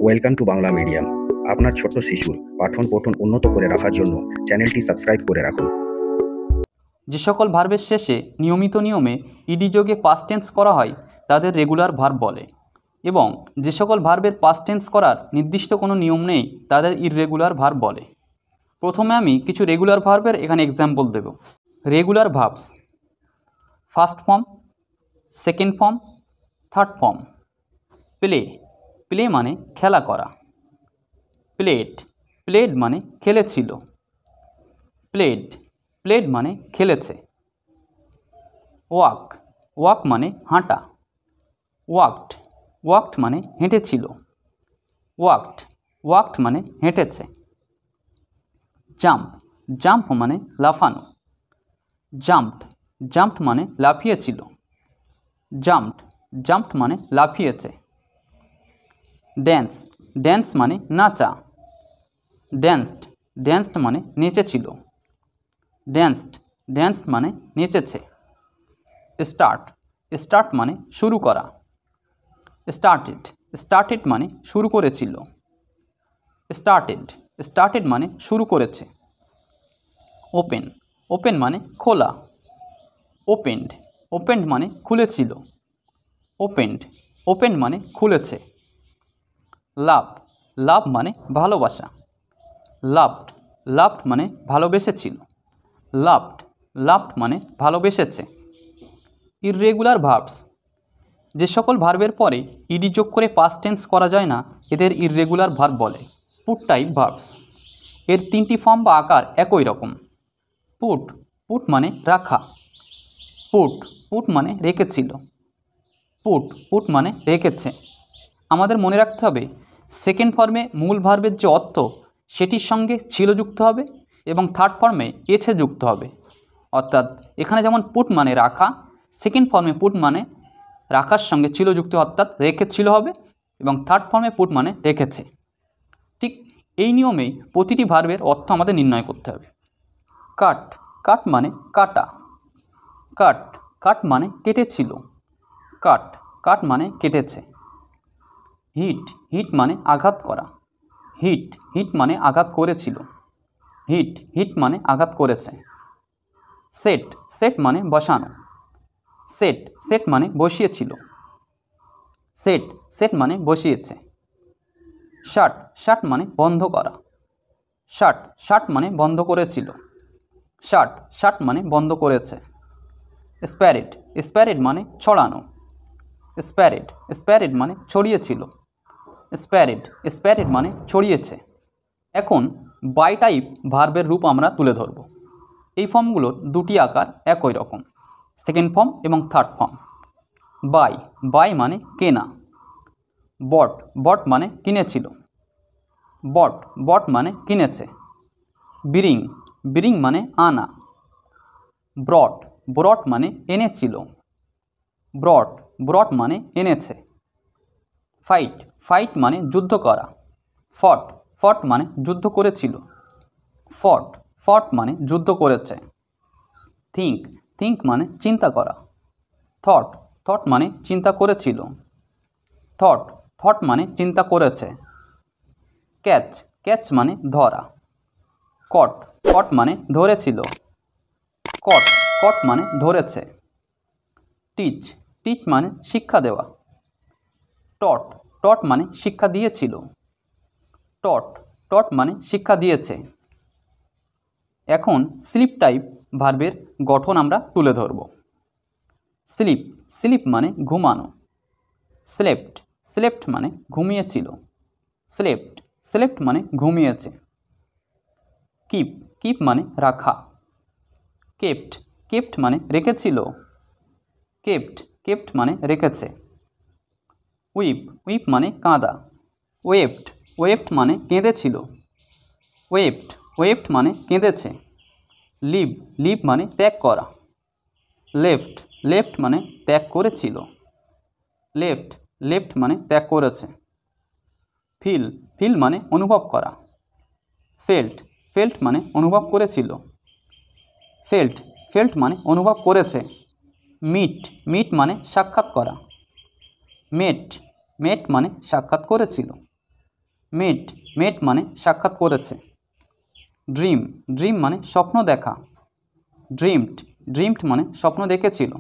Welcome to Bangla medium. আপনার ছোট্ট শিশুর পাঠন পঠন উন্নত করে রাখার জন্য চ্যানেলটি সাবস্ক্রাইব করে রাখুন। যে সকল ভার্বের শেষে নিয়মিত নিয়মে ইডি যোগে পাস্ট টেন্স করা হয় তাদের রেগুলার ভার্ব বলে, এবং যে সকল ভার্বের পাস্ট টেন্স করার নির্দিষ্ট কোনো নিয়ম নেই তাদের ইররেগুলার ভার্ব বলে। প্রথমে আমি কিছু রেগুলার ভার্বের এখানে এক্সাম্পল দেব। Regular verbs: first form, second form, third form. Play, play মানে খেলা করা। প্লেড, প্লেড মানে খেলেছিল। প্লেড, প্লেড মানে খেলেছে। ওয়াক, ওয়াক মানে হাঁটা। ওয়াকড, ওয়াকড মানে হেঁটেছিল। ওয়াকড, ওয়াকড মানে হেঁটেছে। জাম্প, জাম্প মানে লাফানো। জাম্পড, জাম্পড মানে লাফিয়েছিল। জাম্পড, জাম্পড মানে লাফিয়েছে। ড্যান্স, ড্যান্স মানে নাচা। ড্যান্সড, ড্যান্সড মানে নেচেছিল। ড্যান্সড, ড্যান্সড মানে নেচেছে। স্টার্ট, স্টার্ট মানে শুরু করা। স্টার্টেড, স্টার্টেড মানে শুরু করেছিল। স্টার্টেড, স্টার্টেড মানে শুরু করেছে। ওপেন, ওপেন মানে খোলা। ওপেন্ড, ওপেন্ড মানে খুলেছিল। ওপেন্ড, ওপেন্ড মানে খুলেছে। লাভ, লাভ মানে ভালোবাসা। লাভড, লাভড মানে ভালোবেসেছিল। লাভড, লাভড মানে ভালোবেসেছে। ইররেগুলার ভার্বস: যে সকল ভার্বের পরে ইডি যোগ করে পাস্ট টেন্স করা যায় না এদের ইররেগুলার ভার্ব বলে। পুট টাইপ ভার্বস: এর তিনটি ফর্ম বা আকার একই রকম। পুট, পুট মানে রাখা। পুট, পুট মানে রেখেছিল। পুট, পুট মানে রেখেছে। আমাদের মনে রাখতে হবে সেকেন্ড ফর্মে মূল ভার্বের যে অর্থ সেটির সঙ্গে ছিল যুক্ত হবে এবং থার্ড ফর্মে এছে যুক্ত হবে। অর্থাৎ এখানে যেমন পুট মানে রাখা, সেকেন্ড ফর্মে পুট মানে রাখার সঙ্গে ছিল যুক্ত অর্থাৎ রেখেছিল হবে, এবং থার্ড ফর্মে পুট মানে রেখেছে। ঠিক এই নিয়মেই প্রতিটি ভার্বের অর্থ আমাদের নির্ণয় করতে হবে। কাট, কাট মানে কাটা। কাট, কাট মানে কেটেছিল। কাট, কাট মানে কেটেছে। হিট, হিট মানে আঘাত করা। হিট, হিট মানে আঘাত করেছিল। হিট, হিট মানে আঘাত করেছে। সেট, সেট মানে বসানো। সেট, সেট মানে বসিয়েছিল। সেট, সেট মানে বসিয়েছে। শাট, শাট মানে বন্ধ করা। শাট, শাট মানে বন্ধ করেছিল। শাট, শাট মানে বন্ধ করেছে। স্প্যারেড, স্প্যারেড মানে ছড়ানো। স্প্যারেড, স্প্যারেড মানে ছড়িয়েছিল। স্প্যারেড, স্প্যারেড মানে ছড়িয়েছে। এখন বাই টাইপ ভার্বের রূপ আমরা তুলে ধরব। এই ফর্মগুলোর দুটি আকার একই রকম, সেকেন্ড ফর্ম এবং থার্ড ফর্ম। বাই, বাই মানে কেনা। বট, বট মানে কিনেছিল। বট, বট মানে কিনেছে। ব্রিং, ব্রিং মানে আনা। ব্রট, ব্রট মানে এনেছিল। ব্রট, ব্রট মানে এনেছে। ফাইট, ফাইট মানে যুদ্ধ করা। ফট, ফট মানে যুদ্ধ করেছিল। ফট, ফট মানে যুদ্ধ করেছে। থিঙ্ক, থিঙ্ক মানে চিন্তা করা। থট, থট মানে চিন্তা করেছিল। থট, থট মানে চিন্তা করেছে। ক্যাচ, ক্যাচ মানে ধরা। কট, কট মানে ধরেছিল। কট, কট মানে ধরেছে। টিচ, টিচ মানে শিক্ষা দেওয়া। টট, টট মানে শিক্ষা দিয়েছিল। টট, টট মানে শিক্ষা দিয়েছে। এখন স্লিপ টাইপ ভার্বের গঠন আমরা তুলে ধরব। স্লিপ, স্লিপ মানে ঘুমানো। স্লেপ্ট, স্লেপ্ট মানে ঘুমিয়েছিল। স্লেপ্ট, স্লেপ্ট মানে ঘুমিয়েছে। কিপ, কিপ মানে রাখা। কেপ্ট, কেপ্ট মানে রেখেছিল। কেপ্ট, কেপ্ট মানে রেখেছে। উইপ, উইপ মানে কাঁদা। ওয়েপ্ট, ওয়েপ্ট মানে কেঁদেছিল। ওয়েপ্ট, ওয়েপ্ট মানে কেঁদেছে। লিভ, লিভ মানে ত্যাগ করা। লেফট, লেফট মানে ত্যাগ করেছিল। লেফট, লেফট মানে ত্যাগ করেছে। ফিল, ফিল মানে অনুভব করা। ফেল্ট, ফেল্ট মানে অনুভব করেছিল। ফেল্ট, ফেল্ট মানে অনুভব করেছে। মিট, মিট মানে সাক্ষাৎ করা। মেট, মেট মানে সাক্ষাৎ করেছিল। মেট মেট মানে সাক্ষাৎ করেছে। ড্রিম ড্রিম মানে স্বপ্ন দেখা। ড্রিমড ড্রিমড মানে স্বপ্ন দেখেছিল।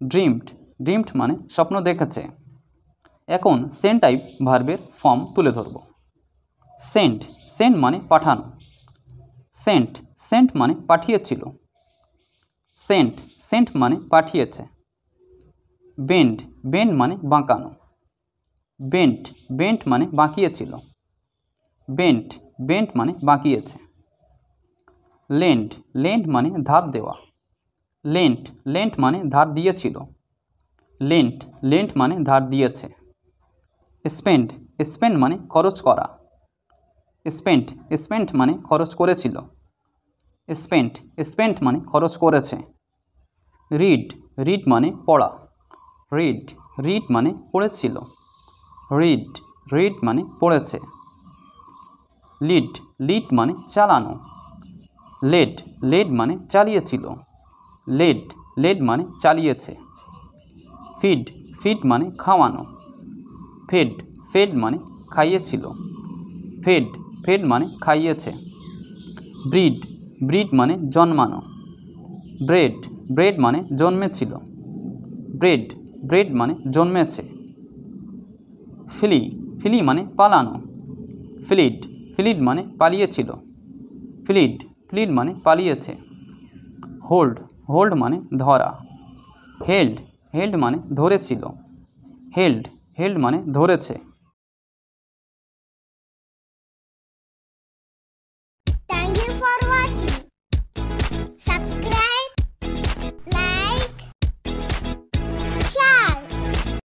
ড্রিমড ড্রিমড মানে স্বপ্ন দেখেছে। এখন সেন্ড টাইপ ভার্বের ফর্ম তুলে ধরব। সেন্ড সেন্ড মানে পাঠানো। সেন্ট সেন্ট মানে পাঠিয়েছিল। সেন্ট সেন্ট মানে পাঠিয়েছে। বেন্ড বেন্ড মানে বাঁকানো। বেন্ট বেন্ট মানে বাঁকিয়েছিল। বেন্ট বেন্ট মানে বাঁকিয়েছে। লেন্ড লেন্ড মানে ধার দেওয়া। লেন্ট লেন্ট মানে ধার দিয়েছিল। লেন্ট লেন্ট মানে ধার দিয়েছে। স্পেন্ড স্পেন্ড মানে খরচ করা। স্পেন্ট স্পেন্ট মানে খরচ করেছিল। স্পেন্ট স্পেন্ট মানে খরচ করেছে। রিড রিড মানে পড়া। রিড রিড মানে পড়েছিল। রিড রিড মানে পড়েছে। লিড লিড মানে চালানো। লেড লেড মানে চালিয়েছিল। লেড লেড মানে চালিয়েছে। ফিড ফিড মানে খাওয়ানো। ফেড ফেড মানে খাইয়েছিল। ফেড ফেড মানে খাইয়েছে। ব্রিড ব্রিড মানে জন্মানো। ব্রেড ব্রেড মানে জন্মেছিল। ব্রেড ব্রেড মানে জন্মেছে। ফিলি ফিলি মানে পালানো। ফ্লিড ফ্লিড মানে পালিয়েছিল। ফ্লিড ফ্লিড মানে পালিয়েছে। হোল্ড হোল্ড মানে ধরা। হেল্ড হেল্ড মানে ধরেছিল। হেল্ড হেল্ড মানে ধরেছে।